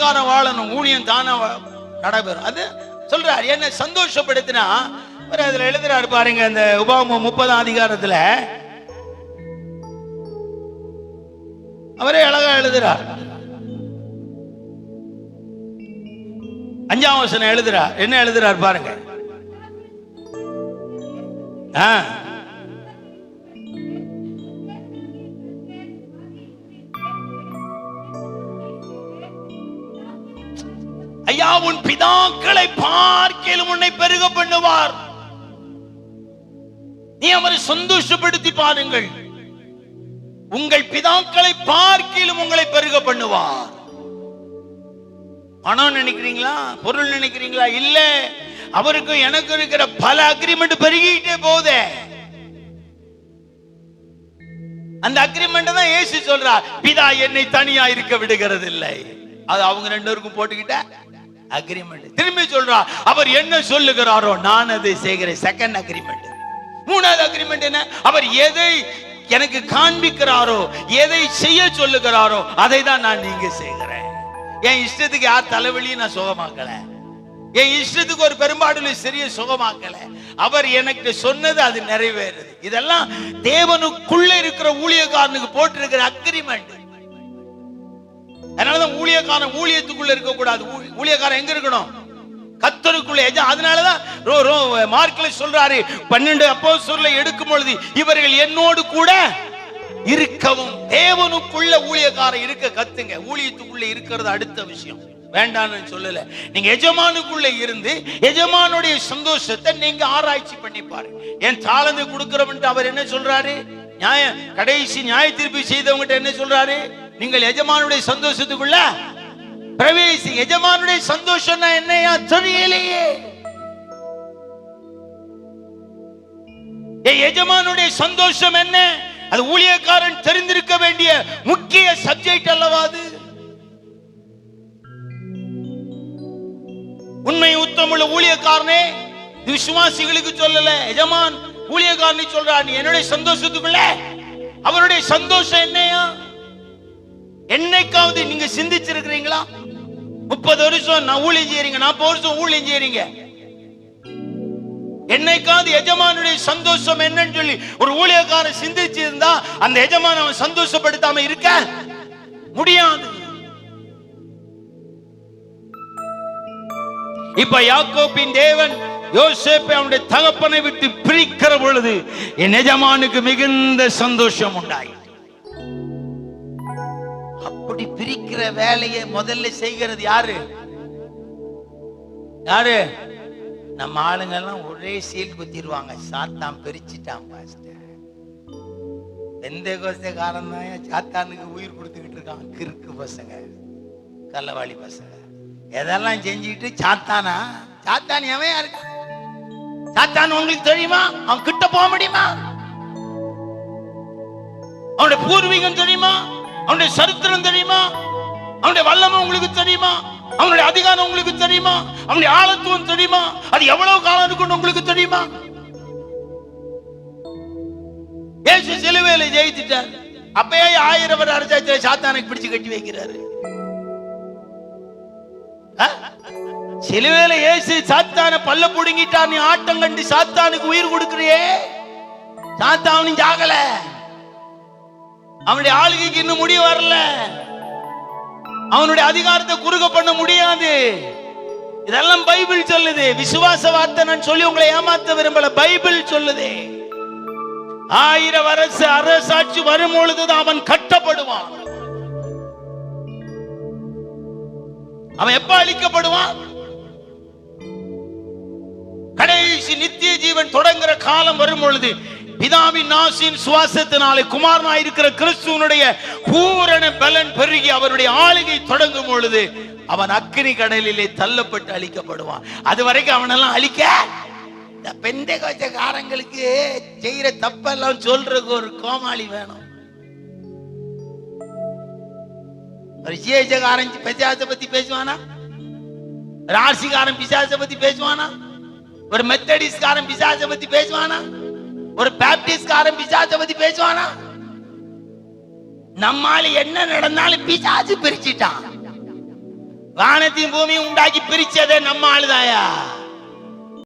ஊழியக்காரன் வாழணும், ஊழியம் தானா நடைபெறும். அது சொல்றாரு. என்ன சந்தோஷப்படுத்தினா அதுல எழுதுறாரு பாருங்க, இந்த உபாகமம் 30ஆம் அதிகாரத்துல அவரே அழகா எழுதுறார். 5ஆம் வசனம் எழுதுறார். என்ன எழுதுறார் பாருங்க. ஐயா, உன் பிதாக்களை பார்க்கிலும் உன்னை பெருக பண்ணுவார். நீ அவரை சந்தோஷப்படுத்தி பாருங்கள். உங்கள் பிதாக்களை பார்க்கிலும் உங்களை பெருக பண்ணுவார். பணம் நினைக்கிறீங்களா, பொருள் நினைக்கிறீங்களா? இல்ல, அவருக்கும் எனக்கு இருக்கிற பல அக்ரிமெண்ட் பெருகிட்டே போதே. அந்த அக்ரிமெண்ட் தான் இயேசு சொல்றார், பிதா என்னை தனியா இருக்க விடுகிறது இல்லை. அது அவங்க 2 பேருக்கும் போட்டுக்கிட்ட அக்ரிமெண்ட். திரும்பி சொல்றார், அவர் என்ன சொல்லுகிறாரோ நான் அதை செய்கிறேன். Second agreement. 3வது அக்ரிமெண்ட் என்ன? அவர் எதை எனக்கு காண்பிக்கிறாரோ, எதை செய்ய சொல்லுகிறாரோ அதை தான் நான் நீங்க செய்கிறேன். என் இஷ்டத்துக்கு யார் தலைவலியும் நான் சுகமாக்கல, என் இஷ்டத்துக்கு ஒரு பெரும்பாடு சரிய சுகமாக்கல. அவர் எனக்கு சொன்னது அது நிறைவேறுது. இதெல்லாம் தேவனுக்குள்ள இருக்கிற ஊழியக்காரனுக்கு போட்டிருக்கிற அக்ரிமெண்ட். அதனாலதான் ஊழியக்காரன் ஊழியத்துக்குள்ள இருக்க கூடாது. ஊழியக்காரன் எங்க இருக்கணும்? கர்த்தருக்குள்ள. அதனாலதான் மார்க்ல சொல்றாரு, 12 அப்போஸ்தலரை எடுக்கும் பொழுது இவர்கள் என்னோடு கூட இருக்கவும். தேவனுக்குள்ள ஊழியக்காரன் இருக்க கத்துங்க. ஊழியத்துக்குள்ள இருக்கிறது அடுத்த விஷயம், வேண்டான்னு சொல்லல. நீங்க எஜமானுக்குள்ள இருந்து எஜமானுடைய சந்தோஷத்தை நீங்க ஆராய்ச்சி பண்ணி பாருங்க. என் தாளந்து கொடுக்கிறவன் அவர் என்ன சொல்றாரு? கடைசி நியாய தீர்ப்பு செய்தவங்க என்ன சொல்றாரு? நீங்கள் எஜமானுடைய சந்தோஷத்துக்குள்ள பிரவேசி. எஜமானுடைய சந்தோஷம் என்னையா தெரியலையே. எஜமானுடைய சந்தோஷம் என்ன? அது ஊழியக்காரன் தெரிந்திருக்க வேண்டிய முக்கிய சப்ஜெக்ட் அல்லவா அது? உண்மை உத்தமுள்ள ஊழியக்காரனே விசுவாசிகளுக்கு சொல்லல, எஜமான் ஊழியக்காரனை சொல்றார், நீ என்னுடைய சந்தோஷத்துக்குள்ள. அவருடைய சந்தோஷம் என்னையா? என்னைக்காவது நீங்க சிந்திச்சிருக்கிறீங்களா? 30 வருஷம் நான் ஊழியம் செய்றீங்க, 40 வருஷம் ஊழியம் செய்றீங்க. என்னைக்காவது எஜமானுடைய சந்தோஷம் என்னன்னு சொல்லி ஒரு ஊழியக்காரன் சிந்திச்சு இருந்தா அந்த எஜமான அவன் சந்தோஷப்படுத்தாம இருக்க முடியாது. இப்ப யாக்கோபின் தேவன் யோசேப்பை அவனுடைய தகப்பனை விட்டு பிரிக்கிற பொழுது என் எஜமானுக்கு மிகுந்த சந்தோஷம் உண்டாயிற்று. அப்படி பிரிக்கிற வேலையை முதல்ல செய்கிறது யாரு? யாரு? நம்ம ஆளுங்க எல்லாம் ஒரே சீல் குத்திடுவாங்க. சாத்தான் பிரிச்சுட்டான் பாஸ்டர். பெந்தேகோஸ்தேக்காரன் தான் சாத்தானுக்கு உயிர் கொடுத்துக்கிட்டு இருக்கான். கிறுக்கு பசங்க, கள்ளவாளி பசங்க எதெல்லாம் செஞ்சுக்கிட்டு சாத்தானா? சாத்தான் எவன் யாருக்கா? சாத்தான் உங்களுக்கு தெரியுமா? அவன் கிட்ட போக முடியுமா? அவனுடைய பூர்வீகம் தெரியுமா? அவனுடைய சரித்திரம் தெரியுமா? அவனுடைய வல்லமை உங்களுக்கு தெரியுமா? அவனுடைய அதிகாரம் உங்களுக்கு தெரியுமா? அவனுடைய ஆழத்துவம் தெரியுமா? அது எவ்வளவு காலம் இருக்குன்னு உங்களுக்கு தெரியுமா? இயேசு சிலுவையில ஜெயித்துட்டார். அப்பயே 1000 பேர் அரசாட்சியில சாத்தானுக்கு பிடிச்சு கட்டி வைக்கிறாரு. சிலுவையில இயேசு சாத்தான பல்ல புடுங்கிட்டார். நீ ஆட்டம் கண்டு சாத்தானுக்கு உயிர் கொடுக்கிறியே. சாத்தான் ஜாகல, அவனுடைய ஆளுகைக்கு இன்னும் முடிவு வரல. அவனுடைய அதிகாரத்தை குறுக பண்ண முடியாது. இதெல்லாம் பைபிள் சொல்லுது. விசுவாச வார்த்தை நான் சொல்லி உங்களை ஏமாத்த விரும்பல. பைபிள் சொல்லுது 1000 வருஷ அரசாட்சி வரும் பொழுதுதான் அவன் கட்டப்படுவான். அவன் எப்ப அழிக்கப்படுவான்? கடைசி நித்திய ஜீவன் தொடங்குற காலம் வரும் பொழுது பிதாவின் நாசின் சுவாசத்தினாலே குமாரனாய் இருக்கிற கிறிஸ்துவனுடைய பூரண பலன் பெருகி அவருடைய ஆளுகை தொடங்கும் பொழுது அவன் அக்கினி கடலிலே தள்ளப்பட்டு அழிக்கப்படுவான். அது வரைக்கும் அவனெல்லாம் அழிக்க இந்த பெந்தேகோஸ்தேக்காரங்களுக்கு செய்யற தப்பெல்லாம் சொல்றதுக்கு ஒரு கோமாளி வேணும். ஒரு சிஏஜகாரன் பிசாசை பத்தி பேசுவானா? ஒரு ஆர்சிகாரன் பிசாசை பத்தி பேசுவானா? ஒரு மெத்தடிஸ்காரன் பிசாசை பத்தி பேசுவானா? ஒரு பேப்டிஸ்ட்காரன் பிசாசை பத்தி பேசுவானா? நம்மால என்ன நடந்தாலும் பிசாசு பிரிச்சிட்டான். வானத்தையும் பூமியும் உண்டாக்கி பிரிச்சதே நம்ம ஆளுதாயா?